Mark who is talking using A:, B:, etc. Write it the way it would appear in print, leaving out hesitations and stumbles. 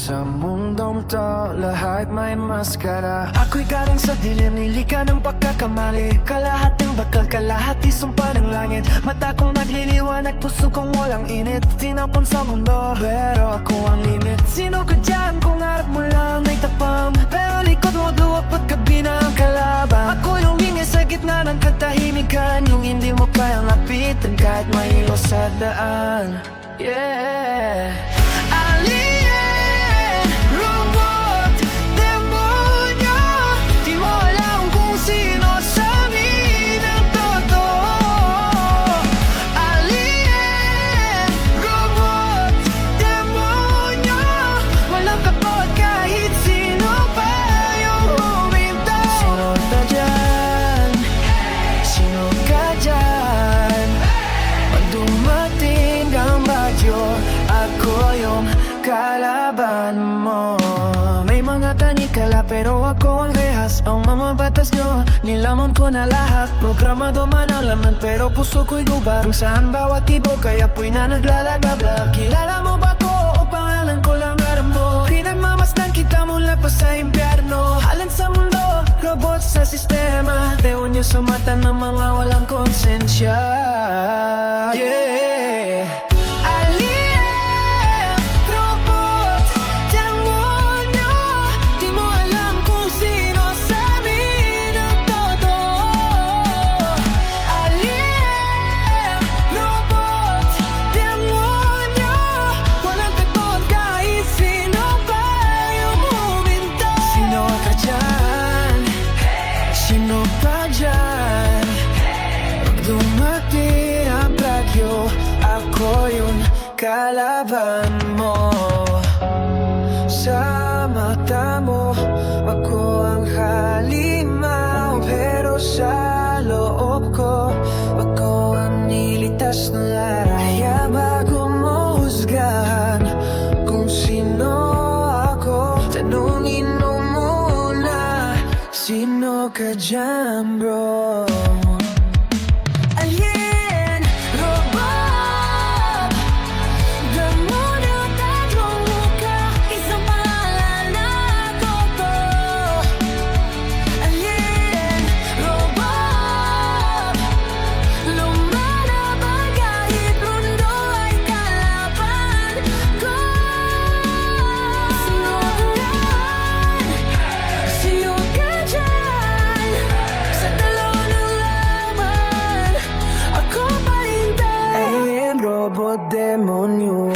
A: Sa mundong to, lahat may maskara. Ako'y galing sa dilim, nilika ng pagkakamali. Kalahating bakal, kalahati sumpa ng langit. Mata kong nagliliwanag, puso kong walang init. Tinapon sa mundo, pero ako ang limit. Sino ka dyan kung harap mo lang ay tapang? Pero likod mo duwag paggabi na ang kalaban. Ako yung ingay sa gitna ng katahimikan, yung hindi mo kayang lapitan kahit mahilo sa daan. Yeah. Alien, robot, demonyo, di mo alam kung sino sa amin ang totoo. Alien, robot, demonyo, walang kapot kahit sino pa yung huminto. Sino ka dyan? Sino ka dyan? Pag dumating ang bagyo, ako yung kalaban mo. May mga tanikala pero ako ang rehas. Ang mga batas nyo, nilamon ko na lahat. Programado man ang laman pero puso ko'y gubat. Kung saan bawat tibok kaya po'y na naglalagabla. Kilala mo ba ko o pangalan ko lang aram mo? Pinagmamasdan kita mula pa sa impyerno. Halan sa mundo, robot sa sistema. Demonyo sa mata ng mga walang konsensya. Yeah. Sino pa dyan? Pag dumating ang bagyo, ako yung kalaban mo. Sa mata mo, ako ang halimaw. Pero sa loob ko, ako ang nilitas na laraya. Bago mo husgahan kung sino ako, tanungin mo muna, sino ka dyan, bro? Alien, robot, demonyo, tatlong muka, isang pangalan na totoo. Alien, robot, lumalabag kahit mundo ay kalaban ko. Sino ka dyan? Sino ka dyan? Sa dalaw ng laban, ako pa rin tayo. Alien, robot, demonyo,